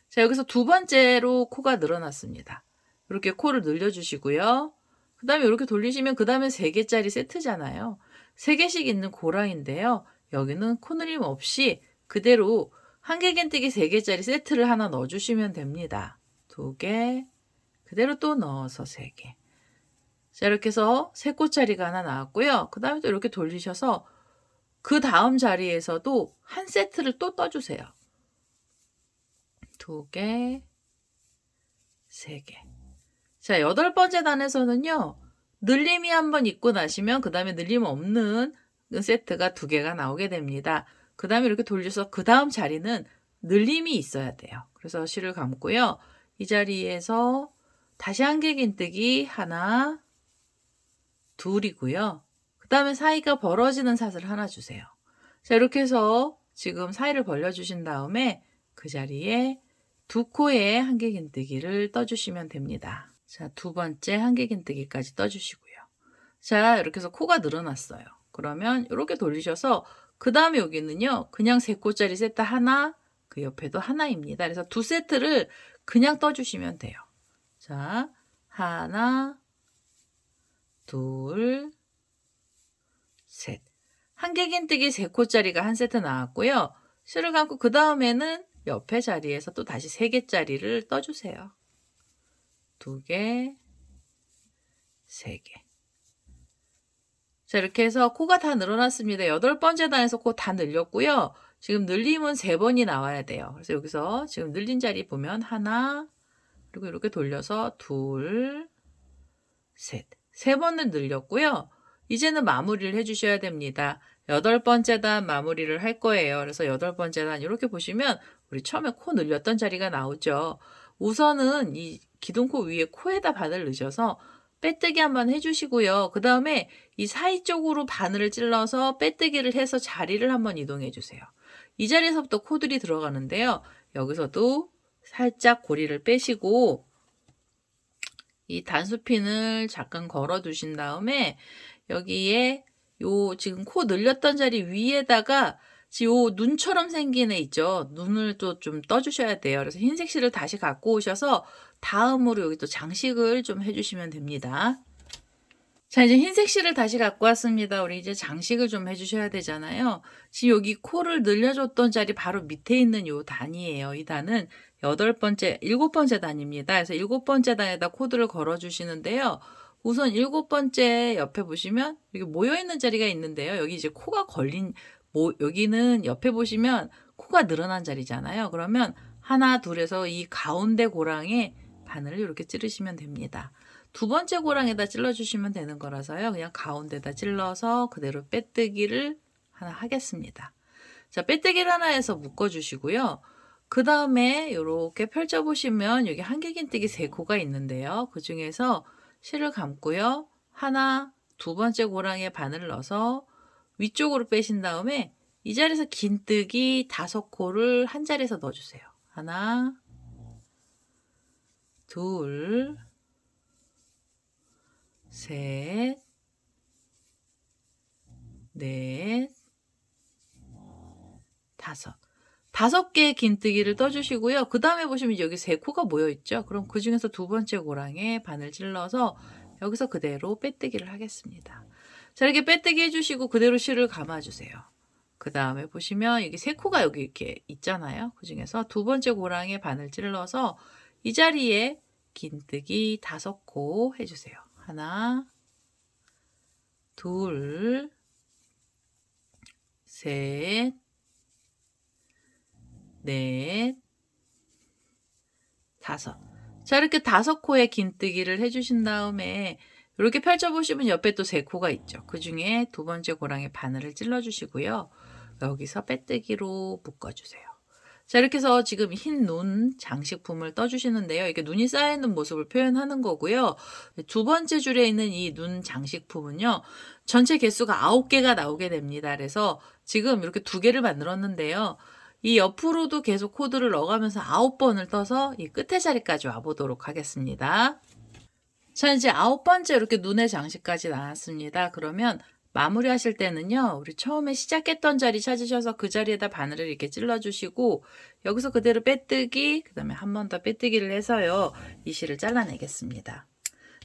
자, 여기서 2번째로 코가 늘어났습니다. 이렇게 코를 늘려주시고요. 그 다음에 이렇게 돌리시면 그 다음에 3개짜리 세트잖아요. 3개씩 있는 고랑인데요. 여기는 코 늘림 없이 그대로 한길긴뜨기 3개짜리 세트를 하나 넣어주시면 됩니다. 2개, 그대로 또 넣어서 3개. 자, 이렇게 해서 3코짜리가 하나 나왔고요. 그 다음에 또 이렇게 돌리셔서 그 다음 자리에서도 한 세트를 또 떠주세요. 2개, 3개. 자, 8번째 단에서는요. 늘림이 한번 있고 나시면 그 다음에 늘림 없는 세트가 2개가 나오게 됩니다. 그 다음에 이렇게 돌려서 그 다음 자리는 늘림이 있어야 돼요. 그래서 실을 감고요. 이 자리에서 다시 한길긴뜨기 하나, 둘이고요. 그 다음에 사이가 벌어지는 사슬 하나 주세요. 자, 이렇게 해서 지금 사이를 벌려주신 다음에 그 자리에 2코의 한길긴뜨기를 떠주시면 됩니다. 자, 2번째 한길긴뜨기까지 떠주시고요. 자, 이렇게 해서 코가 늘어났어요. 그러면 이렇게 돌리셔서 그 다음에 여기는요. 그냥 3코짜리 세트 하나, 그 옆에도 하나입니다. 그래서 2세트를 그냥 떠주시면 돼요. 자, 하나, 둘, 셋. 한길긴뜨기 3코짜리가 한 세트 나왔고요. 실을 감고 그 다음에는 옆에 자리에서 또 다시 3개짜리를 떠주세요. 2개, 3개. 자, 이렇게 해서 코가 다 늘어났습니다. 8번째 단에서 코 다 늘렸고요. 지금 늘림은 3번이 나와야 돼요. 그래서 여기서 지금 늘린 자리 보면 하나, 그리고 이렇게 돌려서 둘, 셋. 3번을 늘렸고요. 이제는 마무리를 해주셔야 됩니다. 8번째 단 마무리를 할 거예요. 그래서 8번째 단 이렇게 보시면 우리 처음에 코 늘렸던 자리가 나오죠. 우선은 이 기둥코 위에 코에다 바늘 넣으셔서 빼뜨기 한번 해주시고요. 그 다음에 이 사이 쪽으로 바늘을 찔러서 빼뜨기를 해서 자리를 한번 이동해 주세요. 이 자리에서부터 코들이 들어가는데요. 여기서도 살짝 고리를 빼시고 이 단수핀을 잠깐 걸어 두신 다음에 여기에 요 지금 코 늘렸던 자리 위에다가 요 눈처럼 생긴 애 있죠. 눈을 또 좀 떠주셔야 돼요. 그래서 흰색 실을 다시 갖고 오셔서 다음으로 여기 또 장식을 좀 해주시면 됩니다. 자, 이제 흰색 실을 다시 갖고 왔습니다. 우리 이제 장식을 좀 해주셔야 되잖아요. 지금 여기 코를 늘려줬던 자리 바로 밑에 있는 요 단이에요. 이 단은 7번째 단입니다. 그래서 7번째 단에다 코드를 걸어주시는데요. 우선 7번째 옆에 보시면 여기 모여있는 자리가 있는데요. 여기 이제 코가 걸린, 여기는 옆에 보시면 코가 늘어난 자리잖아요. 그러면 하나, 둘에서 이 가운데 고랑에 바늘을 이렇게 찌르시면 됩니다. 2번째 고랑에다 찔러주시면 되는 거라서요. 그냥 가운데다 찔러서 그대로 빼뜨기를 하나 하겠습니다. 자, 빼뜨기를 하나 해서 묶어주시고요. 그 다음에 이렇게 펼쳐보시면 여기 한길긴뜨기 3코가 있는데요. 그 중에서 실을 감고요. 하나, 2번째 고랑에 바늘을 넣어서 위쪽으로 빼신 다음에 이 자리에서 긴뜨기 5코를 한 자리에서 넣어주세요. 하나, 둘, 셋, 넷, 5. 5개의 긴뜨기를 떠주시고요. 그 다음에 보시면 여기 3코가 모여있죠. 그럼 그 중에서 2번째 고랑에 바늘 찔러서 여기서 그대로 빼뜨기를 하겠습니다. 자, 이렇게 빼뜨기 해주시고 그대로 실을 감아주세요. 그 다음에 보시면 여기 3코가 여기 이렇게 있잖아요. 그 중에서 2번째 고랑에 바늘 찔러서 이 자리에 긴뜨기 5코 해주세요. 하나, 둘, 셋, 넷, 다섯. 자, 이렇게 5코의 긴뜨기를 해주신 다음에 이렇게 펼쳐보시면 옆에 또 3코가 있죠. 그 중에 두 번째 고랑에 바늘을 찔러주시고요. 여기서 빼뜨기로 묶어주세요. 자, 이렇게 해서 지금 흰 눈 장식품을 떠주시는데요. 이게 눈이 쌓여있는 모습을 표현하는 거고요. 두 번째 줄에 있는 이 눈 장식품은요. 전체 개수가 9개가 나오게 됩니다. 그래서 지금 이렇게 2개를 만들었는데요. 이 옆으로도 계속 코드를 넣어가면서 9번을 떠서 이 끝에 자리까지 와보도록 하겠습니다. 자, 이제 9번째 이렇게 눈의 장식까지 나왔습니다. 그러면 마무리 하실 때는요, 우리 처음에 시작했던 자리 찾으셔서 그 자리에다 바늘을 이렇게 찔러주시고, 여기서 그대로 빼뜨기, 그 다음에 한 번 더 빼뜨기를 해서요, 이 실을 잘라내겠습니다.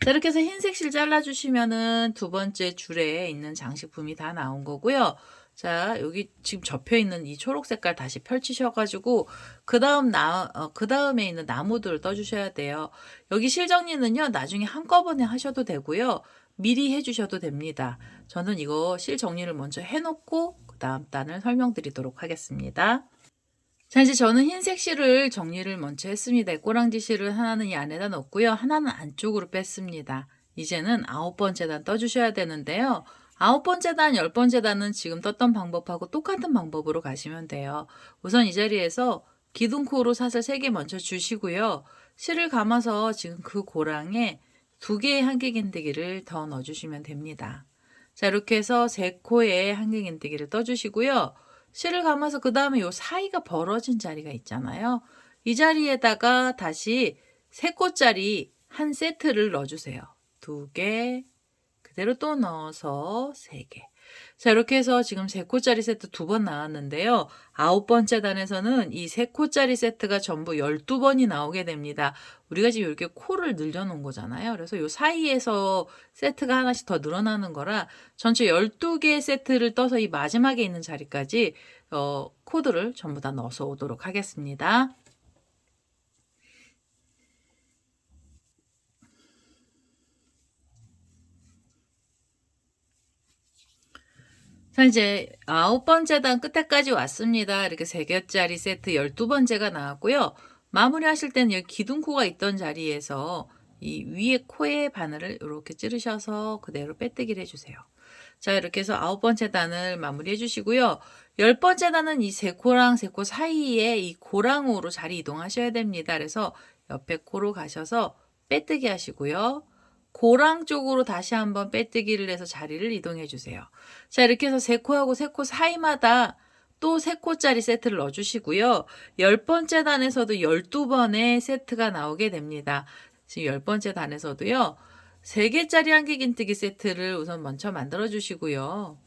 자, 이렇게 해서 흰색 실 잘라주시면은 두 번째 줄에 있는 장식품이 다 나온 거고요. 자, 여기 지금 접혀 있는 이 초록 색깔 다시 펼치셔가지고 그 다음에 있는 나무들을 떠주셔야 돼요. 여기 실 정리는요, 나중에 한꺼번에 하셔도 되고요. 미리 해주셔도 됩니다. 저는 이거 실 정리를 먼저 해놓고 그 다음 단을 설명드리도록 하겠습니다. 자, 이제 저는 흰색 실을 정리를 먼저 했습니다. 꼬랑지 실을 하나는 이 안에다 넣었고요. 하나는 안쪽으로 뺐습니다. 이제는 9번째 단 떠주셔야 되는데요. 9번째 단, 10번째 단은 지금 떴던 방법하고 똑같은 방법으로 가시면 돼요. 우선 이 자리에서 기둥코로 사슬 3개 먼저 주시고요. 실을 감아서 지금 그 고랑에 2개의 한길긴뜨기를 더 넣어주시면 됩니다. 자, 이렇게 해서 3코의 한길긴뜨기를 떠주시고요. 실을 감아서 그 다음에 요 사이가 벌어진 자리가 있잖아요. 이 자리에다가 다시 3코짜리 한 세트를 넣어주세요. 2개, 그대로 또 넣어서 3개. 자, 이렇게 해서 지금 3코짜리 세트 2번 나왔는데요. 9번째 단에서는 이 3코짜리 세트가 전부 12번이 나오게 됩니다. 우리가 지금 이렇게 코를 늘려놓은 거잖아요. 그래서 이 사이에서 세트가 하나씩 더 늘어나는 거라 전체 12개의 세트를 떠서 이 마지막에 있는 자리까지 코드를 전부 다 넣어서 오도록 하겠습니다. 자, 이제 9번째 단 끝에까지 왔습니다. 이렇게 3개짜리 세트 12번째가 나왔고요. 마무리 하실 때는 여기 기둥코가 있던 자리에서 이 위에 코에 바늘을 이렇게 찌르셔서 그대로 빼뜨기를 해주세요. 자, 이렇게 해서 9번째 단을 마무리 해주시고요. 10번째 단은 이 3코랑 3코 사이에 이 고랑으로 자리 이동하셔야 됩니다. 그래서 옆에 코로 가셔서 빼뜨기 하시고요. 고랑 쪽으로 다시 한번 빼뜨기를 해서 자리를 이동해 주세요. 자, 이렇게 해서 3코하고 3코 사이마다 또 3코짜리 세트를 넣어주시고요. 10번째 단에서도 12번의 세트가 나오게 됩니다. 지금 10번째 단에서도요. 3개짜리 한길긴뜨기 세트를 우선 먼저 만들어 주시고요.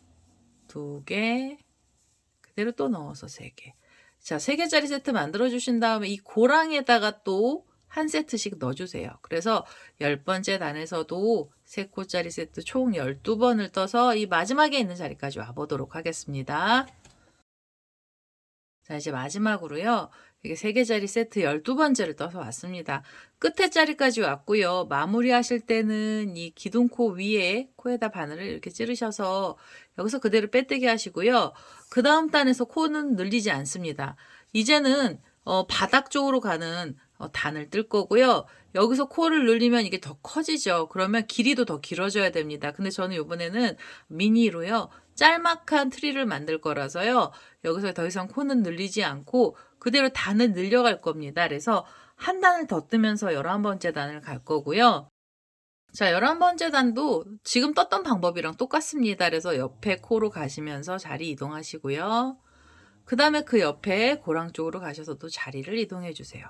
2개, 그대로 또 넣어서 3개. 자, 3개짜리 세트 만들어 주신 다음에 이 고랑에다가 또 한 세트씩 넣어주세요. 그래서 10번째 단에서도 3코짜리 세트 총 12번을 떠서 이 마지막에 있는 자리까지 와보도록 하겠습니다. 자, 이제 마지막으로요. 이게 3개짜리 세트 12번째를 떠서 왔습니다. 끝에 자리까지 왔고요. 마무리 하실 때는 이 기둥코 위에 코에다 바늘을 이렇게 찌르셔서 여기서 그대로 빼뜨기 하시고요. 그 다음 단에서 코는 늘리지 않습니다. 이제는 바닥 쪽으로 가는 단을 뜰 거고요. 여기서 코를 늘리면 이게 더 커지죠. 그러면 길이도 더 길어져야 됩니다. 근데 저는 이번에는 미니로요. 짤막한 트리를 만들 거라서요. 여기서 더 이상 코는 늘리지 않고 그대로 단을 늘려갈 겁니다. 그래서 한 단을 더 뜨면서 11번째 단을 갈 거고요. 자, 11번째 단도 지금 떴던 방법이랑 똑같습니다. 그래서 옆에 코로 가시면서 자리 이동하시고요. 그 다음에 그 옆에 고랑 쪽으로 가셔서 또 자리를 이동해 주세요.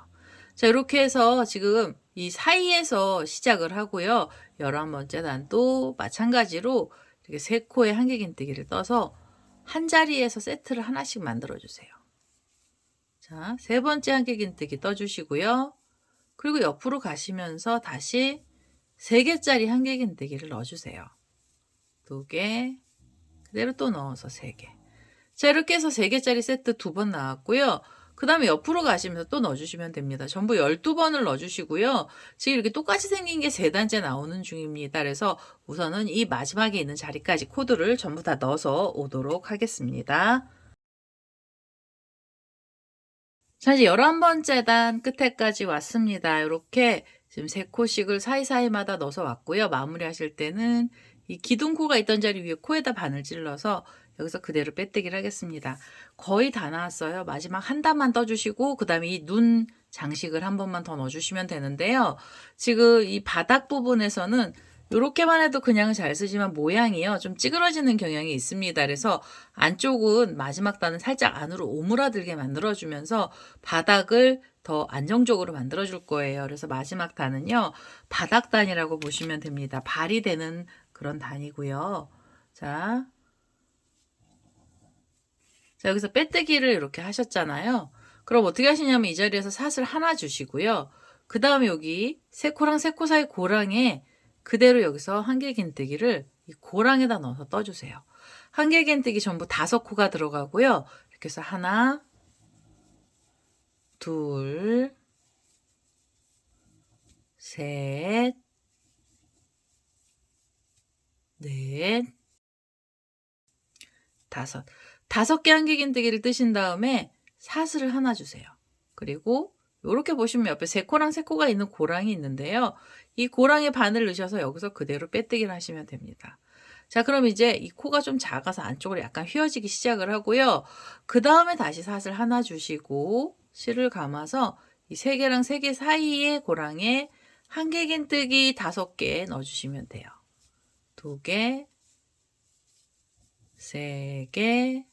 자, 이렇게 해서 지금 이 사이에서 시작을 하고요. 11번째 단도 마찬가지로 이렇게 3코의 한길긴뜨기를 떠서 한 자리에서 세트를 하나씩 만들어 주세요. 자, 3번째 한길긴뜨기 떠주시고요. 그리고 옆으로 가시면서 다시 3개짜리 한길긴뜨기를 넣어주세요. 2개, 그대로 또 넣어서 3개. 자, 이렇게 해서 3개짜리 세트 2번 나왔고요. 그 다음에 옆으로 가시면서 또 넣어주시면 됩니다. 전부 12번을 넣어주시고요. 지금 이렇게 똑같이 생긴 게 3단째 나오는 중입니다. 그래서 우선은 이 마지막에 있는 자리까지 코드를 전부 다 넣어서 오도록 하겠습니다. 자, 이제 11번째 단 끝에까지 왔습니다. 이렇게 지금 3코씩을 사이사이마다 넣어서 왔고요. 마무리 하실 때는 이 기둥코가 있던 자리 위에 코에다 바늘 찔러서 여기서 그대로 빼뜨기를 하겠습니다. 거의 다 나왔어요. 마지막 한 단만 떠주시고 그 다음에 이 눈 장식을 한 번만 더 넣어주시면 되는데요. 지금 이 바닥 부분에서는 요렇게만 해도 그냥 잘 쓰지만 모양이요. 좀 찌그러지는 경향이 있습니다. 그래서 안쪽은 마지막 단은 살짝 안으로 오므라들게 만들어주면서 바닥을 더 안정적으로 만들어줄 거예요. 그래서 마지막 단은요. 바닥 단이라고 보시면 됩니다. 발이 되는 그런 단이고요. 자, 여기서 빼뜨기를 이렇게 하셨잖아요. 그럼 어떻게 하시냐면 이 자리에서 사슬 하나 주시고요. 그 다음에 여기 세 코랑 세 코 사이 고랑에 그대로 여기서 한길긴뜨기를 이 고랑에다 넣어서 떠주세요. 한길긴뜨기 전부 5코가 들어가고요. 이렇게 해서 하나, 둘, 셋, 넷, 다섯. 5개 한길긴뜨기를 뜨신 다음에 사슬을 하나 주세요. 그리고 이렇게 보시면 옆에 3코랑 3코가 있는 고랑이 있는데요. 이 고랑에 바늘 넣으셔서 여기서 그대로 빼뜨기를 하시면 됩니다. 자, 그럼 이제 이 코가 좀 작아서 안쪽으로 약간 휘어지기 시작을 하고요. 그 다음에 다시 사슬 하나 주시고 실을 감아서 이 3개랑 3개 사이에 고랑에 한길긴뜨기 5개 넣어주시면 돼요. 2개, 3개,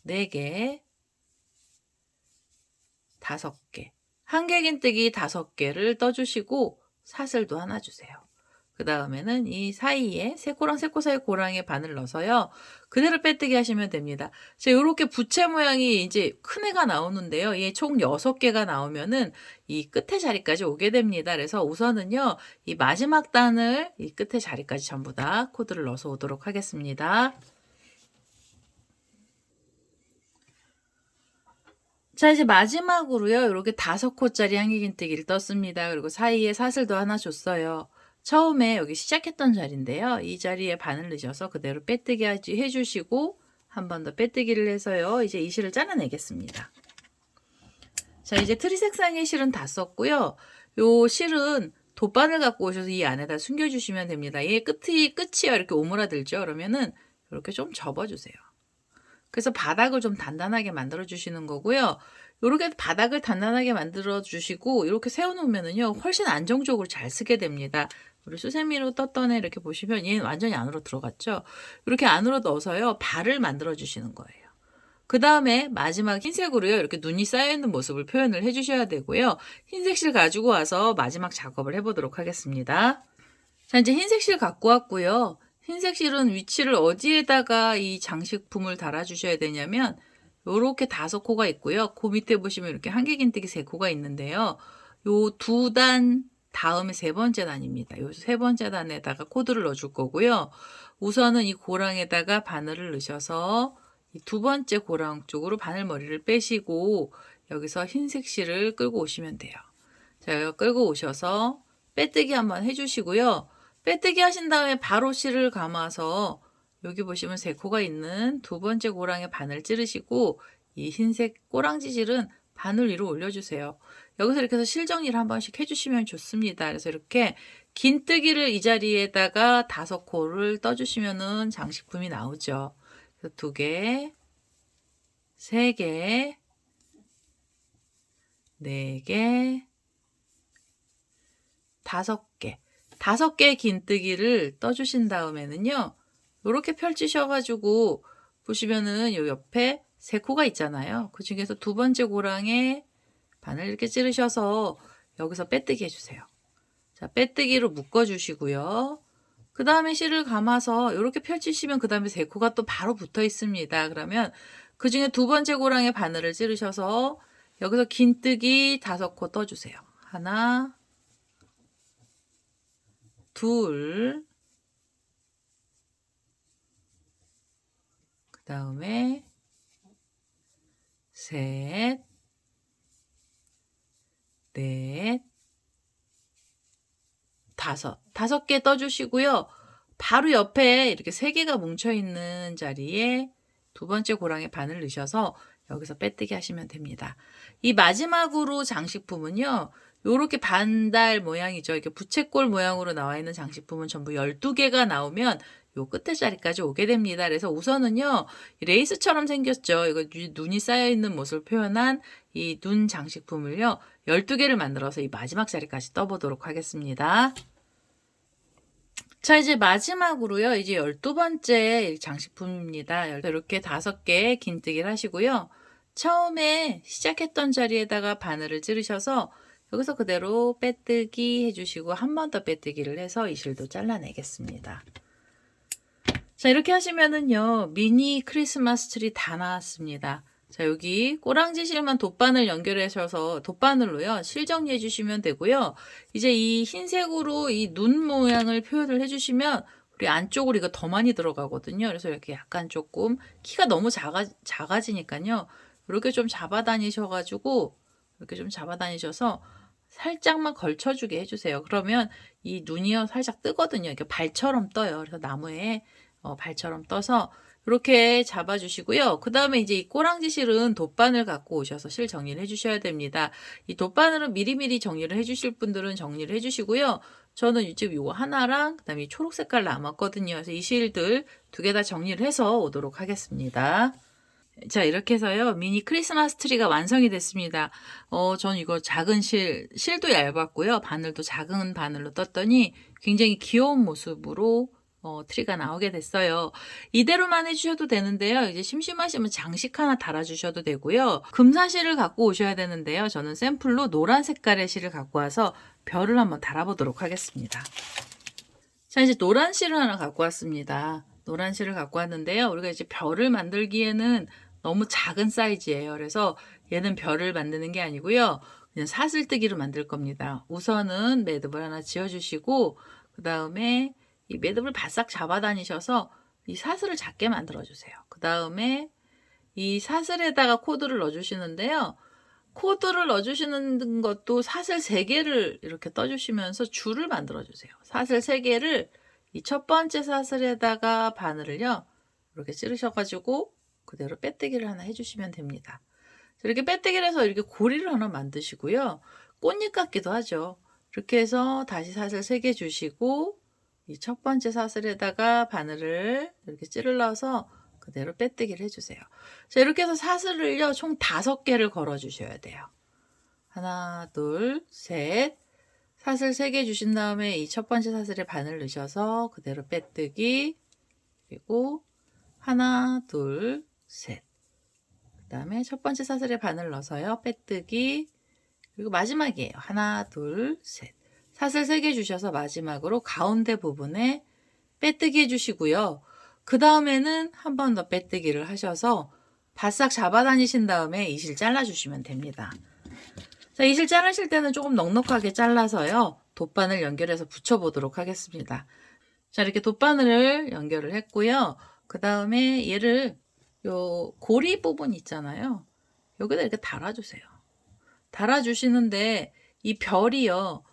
4개, 5개. 한길긴뜨기 5개를 떠주시고 사슬도 하나 주세요. 그 다음에는 이 사이에 3코랑 3코 사이 고랑에 바늘 넣어서요. 그대로 빼뜨기 하시면 됩니다. 자, 이렇게 부채 모양이 이제 큰 애가 나오는데요. 얘 총 6개가 나오면은 이 끝에 자리까지 오게 됩니다. 그래서 우선은요. 이 마지막 단을 이 끝에 자리까지 전부 다 코드를 넣어서 오도록 하겠습니다. 자, 이제 마지막으로요. 이렇게 5코짜리 한길긴뜨기를 떴습니다. 그리고 사이에 사슬도 하나 줬어요. 처음에 여기 시작했던 자리인데요. 이 자리에 바늘 넣으셔서 그대로 빼뜨기 해주시고 한 번 더 빼뜨기를 해서요. 이제 이 실을 잘라내겠습니다. 자, 이제 트리 색상의 실은 다 썼고요. 요 실은 돗바늘 갖고 오셔서 이 안에다 숨겨주시면 됩니다. 얘 끝이 이렇게 오므라들죠. 그러면은 이렇게 좀 접어주세요. 그래서 바닥을 좀 단단하게 만들어 주시는 거고요. 이렇게 바닥을 단단하게 만들어 주시고 이렇게 세워 놓으면은요. 훨씬 안정적으로 잘 쓰게 됩니다. 우리 수세미로 떴던 애 이렇게 보시면 얘는 완전히 안으로 들어갔죠. 이렇게 안으로 넣어서요. 발을 만들어 주시는 거예요. 그 다음에 마지막 흰색으로요. 이렇게 눈이 쌓여있는 모습을 표현을 해주셔야 되고요. 흰색 실 가지고 와서 마지막 작업을 해보도록 하겠습니다. 자, 이제 흰색 실 갖고 왔고요. 흰색 실은 위치를 어디에다가 이 장식품을 달아주셔야 되냐면 요렇게 5코가 있고요. 그 밑에 보시면 이렇게 한길긴뜨기 3코가 있는데요. 요 2단 다음에 3번째 단입니다. 요 3번째 단에다가 코드를 넣어줄 거고요. 우선은 이 고랑에다가 바늘을 넣으셔서 이 2번째 고랑 쪽으로 바늘머리를 빼시고 여기서 흰색 실을 끌고 오시면 돼요. 자, 끌고 오셔서 빼뜨기 한번 해주시고요. 빼뜨기 하신 다음에 바로 실을 감아서 여기 보시면 3코가 있는 2번째 고랑에 바늘 찌르시고 이 흰색 꼬랑지 실은 바늘 위로 올려주세요. 여기서 이렇게 해서 실 정리를 한 번씩 해주시면 좋습니다. 그래서 이렇게 긴뜨기를 이 자리에다가 5코를 떠주시면은 장식품이 나오죠. 그래서 2개, 3개, 4개, 5개. 5개 긴뜨기를 떠주신 다음에는요. 이렇게 펼치셔가지고 보시면은 요 옆에 3코가 있잖아요. 그 중에서 2번째 고랑에 바늘 이렇게 찌르셔서 여기서 빼뜨기 해주세요. 자, 빼뜨기로 묶어주시고요. 그 다음에 실을 감아서 이렇게 펼치시면 그 다음에 3코가 또 바로 붙어 있습니다. 그러면 그 중에 2번째 고랑에 바늘을 찌르셔서 여기서 긴뜨기 5코 떠주세요. 하나, 둘, 그 다음에 셋, 넷, 다섯 개 떠주시고요. 바로 옆에 이렇게 세 개가 뭉쳐있는 자리에 두 번째 고랑에 바늘 넣으셔서 여기서 빼뜨기 하시면 됩니다. 이 마지막으로 장식품은요. 요렇게 반달 모양이죠. 이렇게 부채꼴 모양으로 나와 있는 장식품은 전부 12개가 나오면 요 끝에 자리까지 오게 됩니다. 그래서 우선은요. 레이스처럼 생겼죠. 이거 눈이 쌓여있는 모습을 표현한 이 눈 장식품을요. 12개를 만들어서 이 마지막 자리까지 떠보도록 하겠습니다. 자, 이제 마지막으로요. 이제 12번째 장식품입니다. 이렇게 5개 긴뜨기를 하시고요. 처음에 시작했던 자리에다가 바늘을 찌르셔서 여기서 그대로 빼뜨기 해주시고 한 번 더 빼뜨기를 해서 이 실도 잘라내겠습니다. 자, 이렇게 하시면은요. 미니 크리스마스 트리 다 나왔습니다. 자, 여기 꼬랑지 실만 돗바늘 연결하셔서 돗바늘로요. 실 정리해 주시면 되고요. 이제 이 흰색으로 이 눈 모양을 표현을 해 주시면 우리 안쪽으로 이거 더 많이 들어가거든요. 그래서 이렇게 약간 조금 키가 너무 작아지니까요. 이렇게 좀 잡아 다니셔가지고 이렇게 좀 잡아 다니셔서 살짝만 걸쳐주게 해주세요. 그러면 이 눈이요 살짝 뜨거든요. 이렇게 발처럼 떠요. 그래서 나무에 발처럼 떠서 이렇게 잡아주시고요. 그 다음에 이제 이 꼬랑지 실은 돗바늘 갖고 오셔서 실 정리를 해주셔야 됩니다. 이 돗바늘은 미리미리 정리를 해주실 분들은 정리를 해주시고요. 저는 지금 이거 하나랑 그다음에 이 초록 색깔 남았거든요. 그래서 이 실들 2개 다 정리를 해서 오도록 하겠습니다. 자, 이렇게 해서요. 미니 크리스마스 트리가 완성이 됐습니다. 전 이거 작은 실도 얇았고요. 바늘도 작은 바늘로 떴더니 굉장히 귀여운 모습으로 트리가 나오게 됐어요. 이대로만 해주셔도 되는데요. 이제 심심하시면 장식 하나 달아주셔도 되고요. 금사실을 갖고 오셔야 되는데요. 저는 샘플로 노란 색깔의 실을 갖고 와서 별을 한번 달아보도록 하겠습니다. 자, 이제 노란 실을 하나 갖고 왔습니다. 노란 실을 갖고 왔는데요. 우리가 이제 별을 만들기에는 너무 작은 사이즈예요. 그래서 얘는 별을 만드는 게 아니고요. 그냥 사슬뜨기로 만들 겁니다. 우선은 매듭을 하나 지어주시고 그 다음에 이 매듭을 바싹 잡아 다니셔서 이 사슬을 작게 만들어 주세요. 그 다음에 이 사슬에다가 코드를 넣어 주시는데요. 코드를 넣어 주시는 것도 사슬 3개를 이렇게 떠 주시면서 줄을 만들어 주세요. 사슬 3개를 이 첫 번째 사슬에다가 바늘을요. 이렇게 찌르셔 가지고 그대로 빼뜨기를 하나 해 주시면 됩니다. 이렇게 빼뜨기를 해서 이렇게 고리를 하나 만드시고요. 꽃잎 같기도 하죠. 이렇게 해서 다시 사슬 3개 주시고 이 첫 번째 사슬에다가 바늘을 이렇게 찌르러서 그대로 빼뜨기를 해주세요. 자, 이렇게 해서 사슬을요, 총 5개를 걸어 주셔야 돼요. 하나, 둘, 셋. 사슬 3개 주신 다음에 이 첫 번째 사슬에 바늘 넣으셔서 그대로 빼뜨기. 그리고 하나, 둘, 셋. 그 다음에 첫 번째 사슬에 바늘 넣어서요, 빼뜨기. 그리고 마지막이에요. 하나, 둘, 셋. 사슬 3개 주셔서 마지막으로 가운데 부분에 빼뜨기 해주시고요. 그 다음에는 한 번 더 빼뜨기를 하셔서 바싹 잡아 다니신 다음에 이 실 잘라주시면 됩니다. 자, 이 실 자르실 때는 조금 넉넉하게 잘라서요. 돗바늘 연결해서 붙여보도록 하겠습니다. 자, 이렇게 돗바늘을 연결을 했고요. 그 다음에 얘를 요 고리 부분 있잖아요. 여기다 이렇게 달아주세요. 달아주시는데 이 별이요.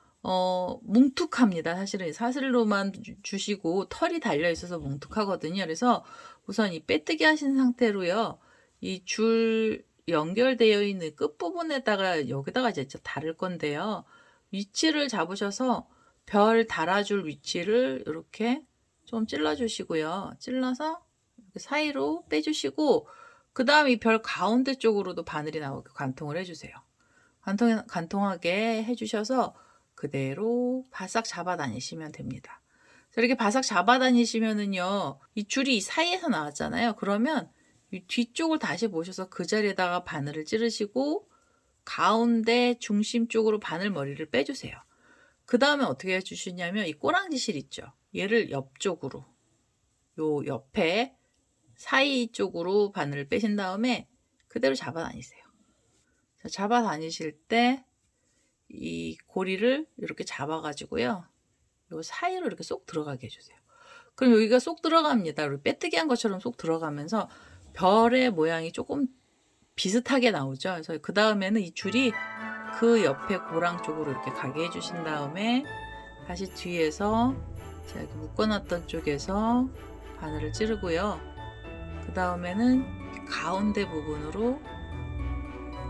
뭉툭합니다. 사실은 사슬로만 주시고 털이 달려 있어서 뭉툭하거든요. 그래서 우선 이 빼뜨기 하신 상태로요. 이 줄 연결되어 있는 끝부분에다가 여기다가 이제 달을 건데요. 위치를 잡으셔서 별 달아줄 위치를 이렇게 좀 찔러 주시고요. 찔러서 이렇게 사이로 빼주시고 그 다음 이 별 가운데 쪽으로도 바늘이 나오게 관통을 해주세요. 관통하게 해주셔서 그대로 바싹 잡아 다니시면 됩니다. 이렇게 바싹 잡아 다니시면은요, 이 줄이 이 사이에서 나왔잖아요. 그러면 이 뒤쪽을 다시 보셔서 그 자리에다가 바늘을 찌르시고 가운데 중심 쪽으로 바늘 머리를 빼주세요. 그 다음에 어떻게 해주시냐면 이 꼬랑지 실 있죠. 얘를 옆쪽으로, 요 옆에 사이 쪽으로 바늘을 빼신 다음에 그대로 잡아 다니세요. 잡아 다니실 때 이 고리를 이렇게 잡아가지고요. 요 사이로 이렇게 쏙 들어가게 해주세요. 그럼 여기가 쏙 들어갑니다. 빼뜨기 한 것처럼 쏙 들어가면서 별의 모양이 조금 비슷하게 나오죠. 그래서 그 다음에는 이 줄이 그 옆에 고랑 쪽으로 이렇게 가게 해주신 다음에 다시 뒤에서 제가 이렇게 묶어놨던 쪽에서 바늘을 찌르고요. 그 다음에는 가운데 부분으로,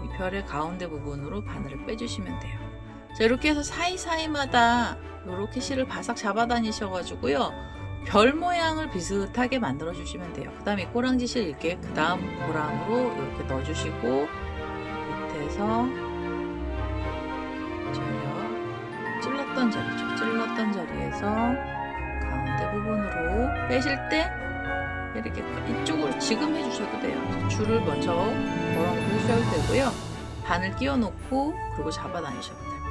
이 별의 가운데 부분으로 바늘을 빼주시면 돼요. 자, 이렇게 해서 사이사이마다 이렇게 실을 바싹 잡아 다니셔가지고요, 별 모양을 비슷하게 만들어 주시면 돼요. 그 다음에 꼬랑지 실 이렇게 그 다음 고랑으로 이렇게 넣어주시고, 밑에서 저희요 찔렀던 자리죠. 찔렀던 자리에서 가운데 부분으로 빼실 때 이렇게 이쪽으로 지금 해주셔도 돼요. 줄을 먼저 걸어놓고 해주셔도 되고요. 바늘 끼워 놓고 그리고 잡아 다니셔도 됩니다.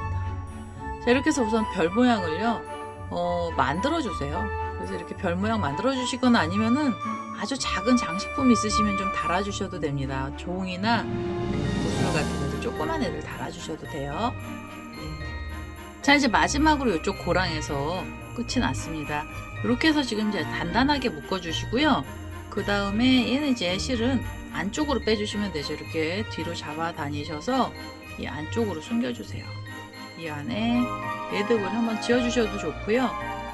자, 이렇게 해서 우선 별 모양을요 만들어 주세요. 그래서 이렇게 별 모양 만들어 주시거나 아니면은 아주 작은 장식품 있으시면 좀 달아 주셔도 됩니다. 종이나 구슬 같은 애들, 조그만 애들 달아 주셔도 돼요. 자, 이제 마지막으로 이쪽 고랑에서 끝이 났습니다. 이렇게 해서 지금 이제 단단하게 묶어 주시고요. 그 다음에 얘는 이제 실은 안쪽으로 빼주시면 되죠. 이렇게 뒤로 잡아 다니셔서 이 안쪽으로 숨겨주세요. 이 안에 매듭을 한번 지어주셔도 좋고요.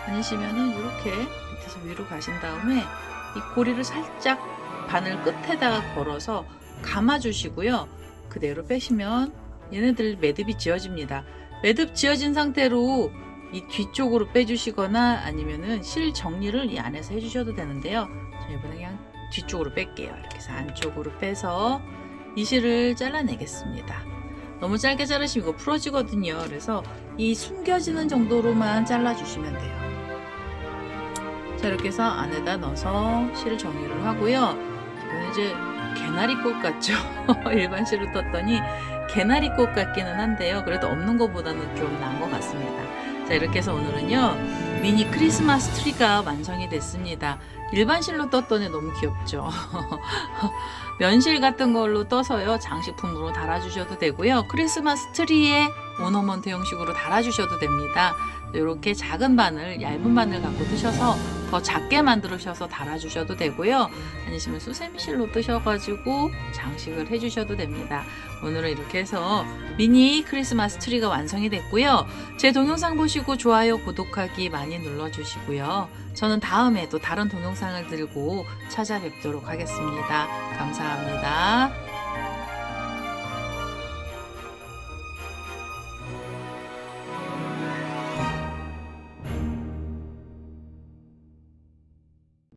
아니시면은 이렇게 밑에서 위로 가신 다음에 이 고리를 살짝 바늘 끝에다가 걸어서 감아주시고요. 그대로 빼시면 얘네들 매듭이 지어집니다. 매듭 지어진 상태로 이 뒤쪽으로 빼주시거나 아니면은 실 정리를 이 안에서 해주셔도 되는데요. 저 이번에 그냥 뒤쪽으로 뺄게요. 이렇게 해서 안쪽으로 빼서 이 실을 잘라내겠습니다. 너무 짧게 자르시면 이거 풀어지거든요. 그래서 이 숨겨지는 정도로만 잘라주시면 돼요. 자, 이렇게 해서 안에다 넣어서 실 정리를 하고요. 이거는 이제 개나리꽃 같죠? 일반 실을 떴더니 개나리꽃 같기는 한데요. 그래도 없는 것보다는 좀 나은 것 같습니다. 자, 이렇게 해서 오늘은요 미니 크리스마스 트리가 완성이 됐습니다. 일반 실로 떴더니 너무 귀엽죠. 면실 같은 걸로 떠서요 장식품으로 달아주셔도 되고요, 크리스마스 트리에 오너먼트 형식으로 달아주셔도 됩니다. 이렇게 작은 바늘, 얇은 바늘 갖고 뜨셔서 더 작게 만들으셔서 달아주셔도 되고요, 아니시면 수세미실로 뜨셔가지고 장식을 해주셔도 됩니다. 오늘은 이렇게 해서 미니 크리스마스 트리가 완성이 됐고요. 제 동영상 보시고 좋아요, 구독하기 많이 눌러주시고요. 저는 다음에 또 다른 동영상을 들고 찾아뵙도록 하겠습니다. 감사합니다.